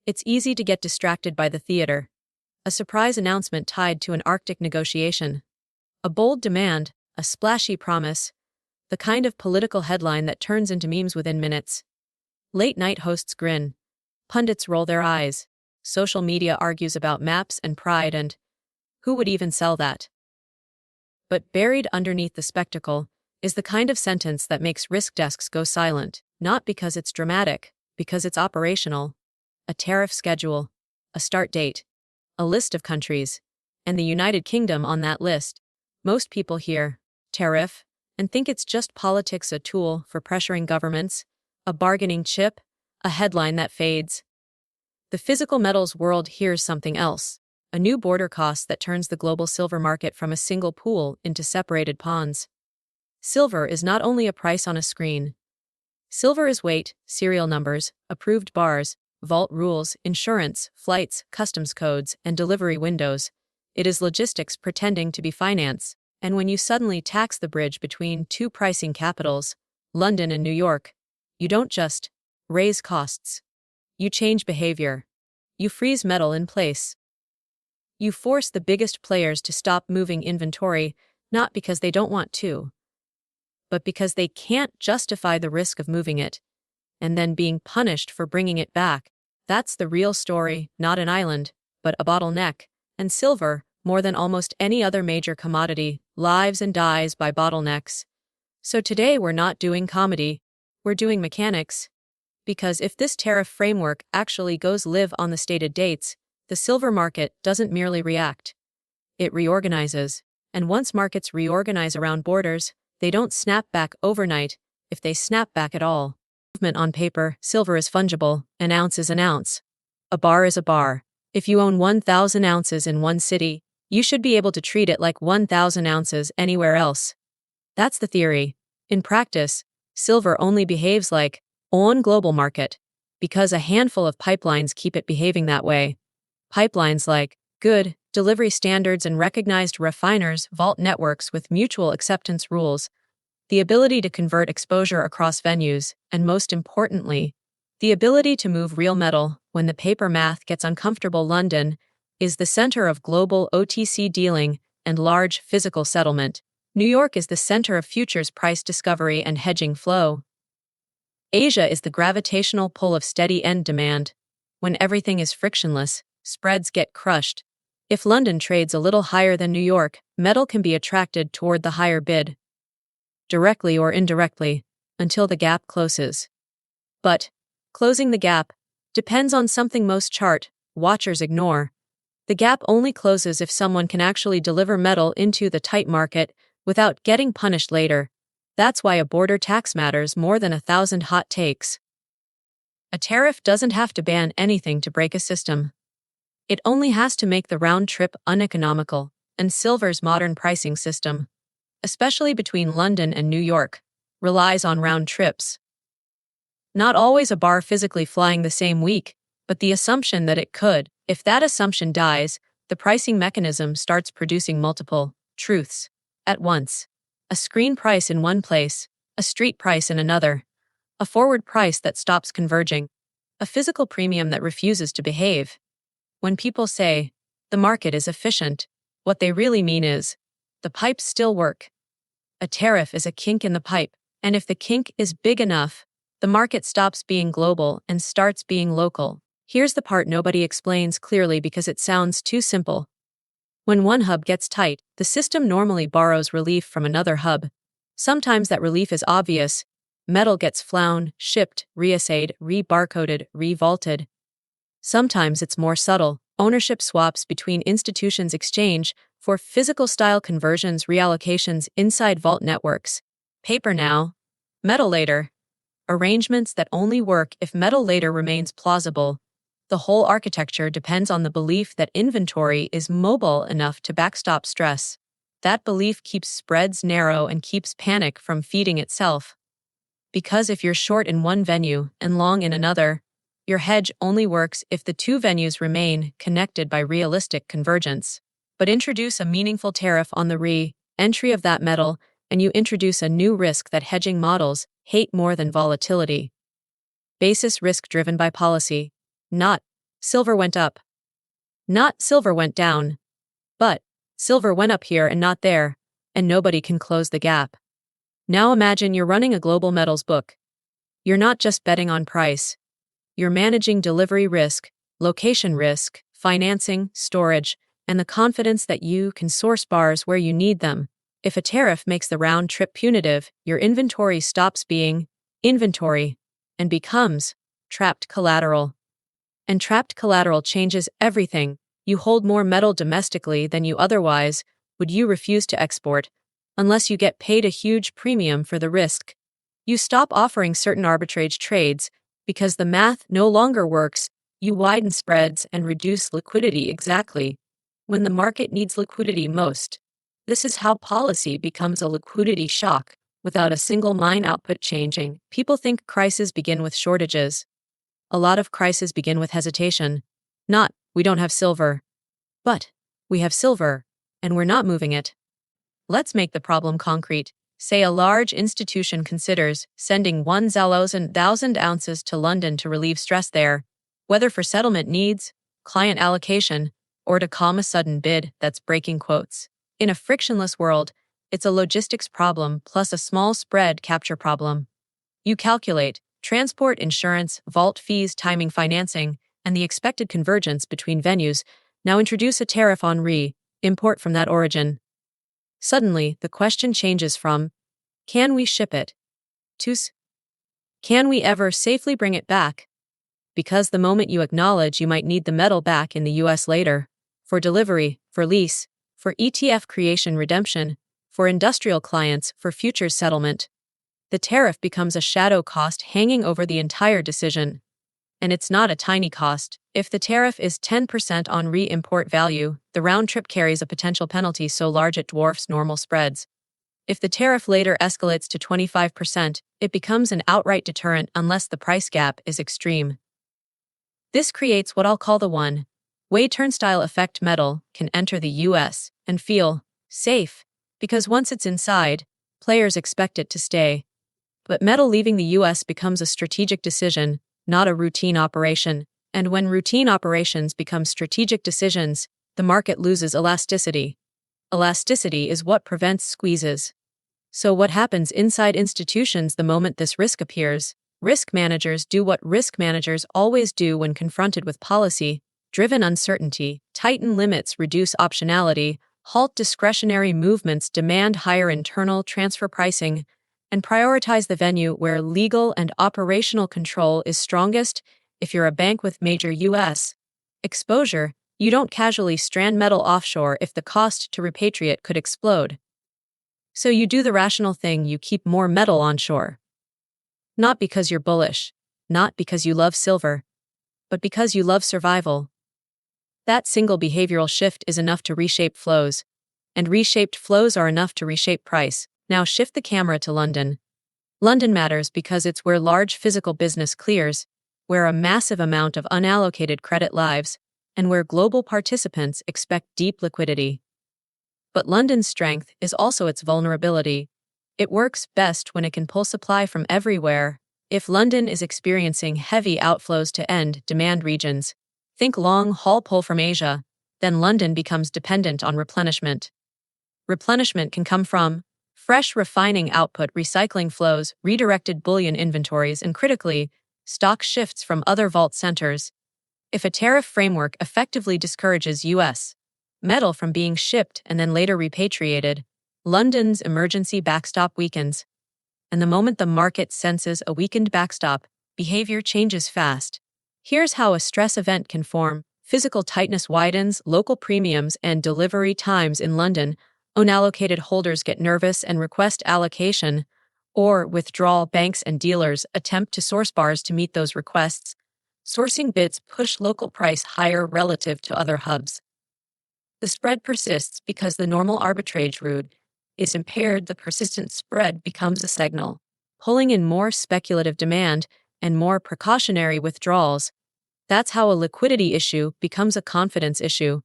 It's easy to get distracted by the theater. A surprise announcement tied to an Arctic negotiation. A bold demand, a splashy promise, the kind of political headline that turns into memes within minutes. Late-night hosts grin. Pundits roll their eyes. Social media argues about maps and pride and who would even sell that? But buried underneath the spectacle is the kind of sentence that makes risk desks go silent, not because it's dramatic, because it's operational. A tariff schedule, a start date, a list of countries, and the United Kingdom on that list. Most people hear tariff and think it's just politics, a tool for pressuring governments, a bargaining chip, a headline that fades. The physical metals world hears something else, a new border cost that turns the global silver market from a single pool into separated ponds. Silver is not only a price on a screen. Silver is weight, serial numbers, approved bars, vault rules, insurance, flights, customs codes, and delivery windows. It is logistics pretending to be finance. And when you suddenly tax the bridge between two pricing capitals, London and New York, you don't just raise costs. You change behavior. You freeze metal in place. You force the biggest players to stop moving inventory, not because they don't want to, but because they can't justify the risk of moving it, and then being punished for bringing it back. That's the real story, not an island, but a bottleneck. And silver, more than almost any other major commodity, lives and dies by bottlenecks. So today we're not doing comedy, we're doing mechanics. Because if this tariff framework actually goes live on the stated dates, the silver market doesn't merely react. It reorganizes. And once markets reorganize around borders, they don't snap back overnight, if they snap back at all. On paper, silver is fungible, an ounce is an ounce. A bar is a bar. If you own 1,000 ounces in one city, you should be able to treat it like 1,000 ounces anywhere else. That's the theory. In practice, silver only behaves like on global market, because a handful of pipelines keep it behaving that way. Pipelines like good delivery standards and recognized refiners, vault networks with mutual acceptance rules, the ability to convert exposure across venues, and most importantly, the ability to move real metal when the paper math gets uncomfortable. London is the center of global OTC dealing and large physical settlement. New York is the center of futures price discovery and hedging flow. Asia is the gravitational pull of steady end demand. When everything is frictionless, spreads get crushed. If London trades a little higher than New York, metal can be attracted toward the higher bid, directly or indirectly, until the gap closes. But closing the gap depends on something most chart watchers ignore. The gap only closes if someone can actually deliver metal into the tight market without getting punished later. That's why a border tax matters more than 1,000 hot takes. A tariff doesn't have to ban anything to break a system. It only has to make the round trip uneconomical, and silver's modern pricing system, especially between London and New York, relies on round trips. Not always a bar physically flying the same week, but the assumption that it could. If that assumption dies, the pricing mechanism starts producing multiple truths at once. A screen price in one place, a street price in another, a forward price that stops converging, a physical premium that refuses to behave. When people say, the market is efficient, what they really mean is, the pipes still work. A tariff is a kink in the pipe, and if the kink is big enough, the market stops being global and starts being local. Here's the part nobody explains clearly because it sounds too simple. When one hub gets tight, the system normally borrows relief from another hub. Sometimes that relief is obvious. Metal gets flown, shipped, reassayed, re-barcoded, re-vaulted. Sometimes it's more subtle. Ownership swaps between institutions exchange for physical style conversions, reallocations inside vault networks. Paper now, metal later. Arrangements that only work if metal later remains plausible. The whole architecture depends on the belief that inventory is mobile enough to backstop stress. That belief keeps spreads narrow and keeps panic from feeding itself. Because if you're short in one venue and long in another, your hedge only works if the two venues remain connected by realistic convergence. But introduce a meaningful tariff on the re-entry of that metal, and you introduce a new risk that hedging models hate more than volatility. Basis risk driven by policy, not silver went up. Not silver went down. But silver went up here and not there, and nobody can close the gap. Now imagine you're running a global metals book. You're not just betting on price. You're managing delivery risk, location risk, financing, storage, and the confidence that you can source bars where you need them. If a tariff makes the round trip punitive, your inventory stops being inventory and becomes trapped collateral. And trapped collateral changes everything. You hold more metal domestically than you otherwise would. You refuse to export unless you get paid a huge premium for the risk. You stop offering certain arbitrage trades because the math no longer works. You widen spreads and reduce liquidity exactly when the market needs liquidity most. This is how policy becomes a liquidity shock without a single mine output changing. People think crises begin with shortages. A lot of crises begin with hesitation. Not, we don't have silver. But, we have silver, and we're not moving it. Let's make the problem concrete. Say a large institution considers sending 1,000 ounces to London to relieve stress there, whether for settlement needs, client allocation, or to calm a sudden bid that's breaking quotes. In a frictionless world, it's a logistics problem plus a small spread capture problem. You calculate transport, insurance, vault fees, timing, financing, and the expected convergence between venues. Now introduce a tariff on import from that origin. Suddenly, the question changes from, can we ship it? To, can we ever safely bring it back? Because the moment you acknowledge you might need the metal back in the US later, for delivery, for lease, for ETF creation redemption, for industrial clients, for futures settlement, the tariff becomes a shadow cost hanging over the entire decision. And it's not a tiny cost. If the tariff is 10% on re-import value, the round trip carries a potential penalty so large it dwarfs normal spreads. If the tariff later escalates to 25%, it becomes an outright deterrent unless the price gap is extreme. This creates what I'll call the one-way turnstile effect. Metal can enter the US and feel safe, because once it's inside, players expect it to stay. But metal leaving the US becomes a strategic decision, not a routine operation. And when routine operations become strategic decisions, the market loses elasticity. Elasticity is what prevents squeezes. So what happens inside institutions the moment this risk appears? Risk managers do what risk managers always do when confronted with policy-driven uncertainty: tighten limits, reduce optionality, halt discretionary movements, demand higher internal transfer pricing, and prioritize the venue where legal and operational control is strongest. If you're a bank with major U.S. exposure, you don't casually strand metal offshore if the cost to repatriate could explode. So you do the rational thing: you keep more metal onshore. Not because you're bullish, not because you love silver, but because you love survival. That single behavioral shift is enough to reshape flows, and reshaped flows are enough to reshape price. Now shift the camera to London. London matters because it's where large physical business clears, where a massive amount of unallocated credit lives, and where global participants expect deep liquidity. But London's strength is also its vulnerability. It works best when it can pull supply from everywhere. If London is experiencing heavy outflows to end demand regions, think long-haul pull from Asia, then London becomes dependent on replenishment. Replenishment can come from fresh refining output, recycling flows, redirected bullion inventories, and critically, stock shifts from other vault centers. If a tariff framework effectively discourages U.S. metal from being shipped and then later repatriated, London's emergency backstop weakens. And the moment the market senses a weakened backstop, behavior changes fast. Here's how a stress event can form. Physical tightness widens, local premiums and delivery times in London. Unallocated holders get nervous and request allocation or withdrawal. Banks and dealers attempt to source bars to meet those requests. Sourcing bids push local price higher relative to other hubs. The spread persists because the normal arbitrage route is impaired. The persistent spread becomes a signal, pulling in more speculative demand and more precautionary withdrawals. That's how a liquidity issue becomes a confidence issue.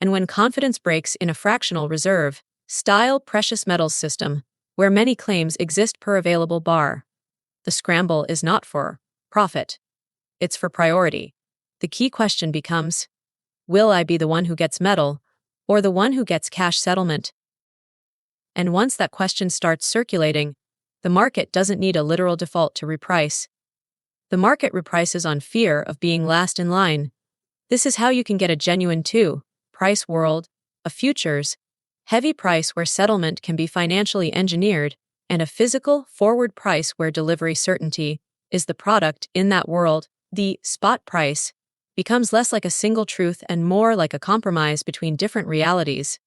And when confidence breaks in a fractional reserve style precious metals system, where many claims exist per available bar, the scramble is not for profit. It's for priority. The key question becomes, will I be the one who gets metal, or the one who gets cash settlement? And once that question starts circulating, the market doesn't need a literal default to reprice. The market reprices on fear of being last in line. This is how you can get a genuine price world, a futures heavy price where settlement can be financially engineered, and a physical forward price where delivery certainty is the product. In that world, the spot price becomes less like a single truth and more like a compromise between different realities.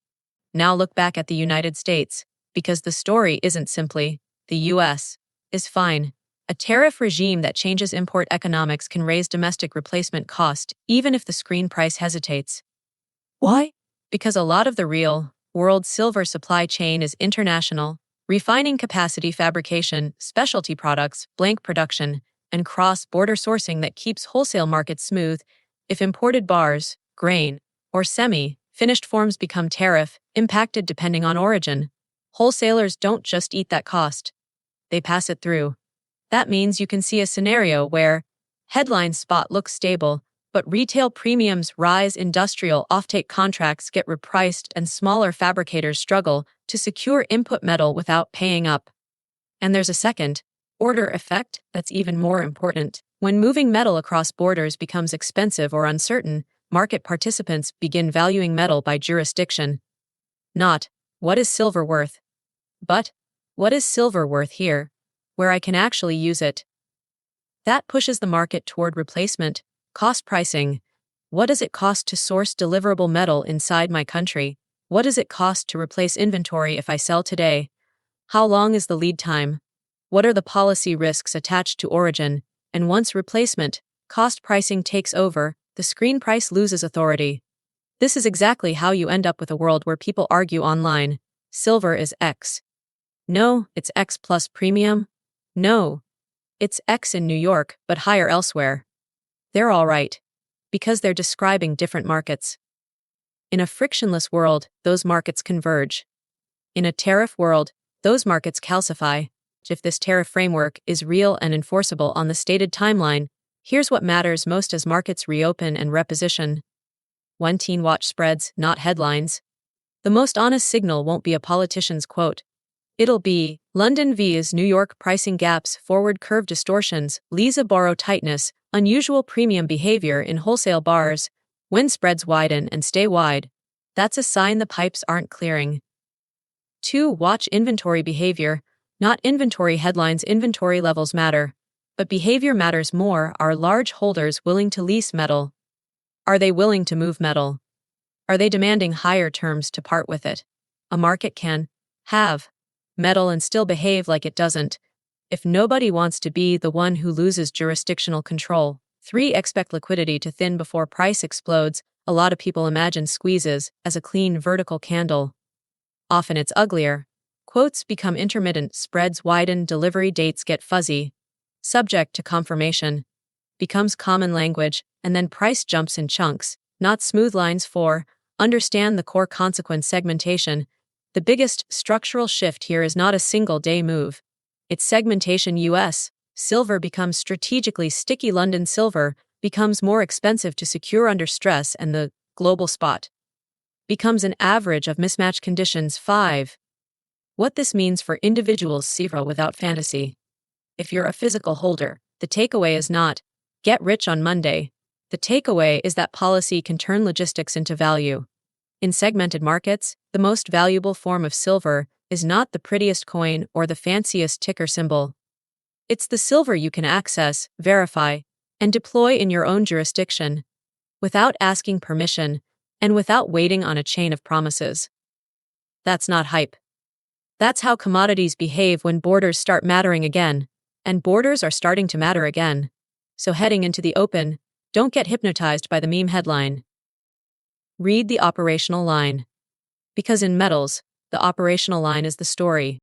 Now look back at the United States, because the story isn't simply, the US is fine. A tariff regime that changes import economics can raise domestic replacement cost, even if the screen price hesitates. Why? Because a lot of the real world silver supply chain is international, refining capacity fabrication, specialty products, blank production, and cross-border sourcing that keeps wholesale markets smooth. If imported bars, grain, or semi-finished forms become tariff-impacted depending on origin, wholesalers don't just eat that cost. They pass it through. That means you can see a scenario where headline spot looks stable, but retail premiums rise, industrial offtake contracts get repriced, and smaller fabricators struggle to secure input metal without paying up. And there's a second order effect that's even more important. When moving metal across borders becomes expensive or uncertain, market participants begin valuing metal by jurisdiction. Not, what is silver worth? But, what is silver worth here, where I can actually use it? That pushes the market toward replacement cost pricing. What does it cost to source deliverable metal inside my country? What does it cost to replace inventory if I sell today? How long is the lead time? What are the policy risks attached to origin? And once replacement cost pricing takes over, the screen price loses authority. This is exactly how you end up with a world where people argue online. Silver is X. No, it's X plus premium. No, it's X in New York, but higher elsewhere. They're all right, because they're describing different markets. In a frictionless world, those markets converge. In a tariff world, those markets calcify. If this tariff framework is real and enforceable on the stated timeline, here's what matters most as markets reopen and reposition. 1. Teen watch spreads, not headlines. The most honest signal won't be a politician's quote. It'll be London vs. New York pricing gaps, forward curve distortions, Lisa borrow tightness, unusual premium behavior in wholesale bars. When spreads widen and stay wide, that's a sign the pipes aren't clearing. 2. Watch inventory behavior, not inventory headlines. Inventory levels matter, but behavior matters more. Are large holders willing to lease metal? Are they willing to move metal? Are they demanding higher terms to part with it? A market can have metal and still behave like it doesn't, if nobody wants to be the one who loses jurisdictional control. 3. Expect liquidity to thin before price explodes. A lot of people imagine squeezes as a clean vertical candle. Often it's uglier. Quotes become intermittent, spreads widen, delivery dates get fuzzy. Subject to confirmation becomes common language, and then price jumps in chunks, not smooth lines. 4. Understand the core consequence segmentation. The biggest structural shift here is not a single-day move. It's segmentation. US silver becomes strategically sticky. London silver becomes more expensive to secure under stress, and the global spot becomes an average of mismatch conditions. 5. What this means for individuals. Zero without fantasy. If you're a physical holder, the takeaway is not, get rich on Monday. The takeaway is that policy can turn logistics into value. In segmented markets, the most valuable form of silver is not the prettiest coin or the fanciest ticker symbol. It's the silver you can access, verify, and deploy in your own jurisdiction, without asking permission, and without waiting on a chain of promises. That's not hype. That's how commodities behave when borders start mattering again, and borders are starting to matter again. So heading into the open, don't get hypnotized by the meme headline. Read the operational line. Because in metals, the operational line is the story.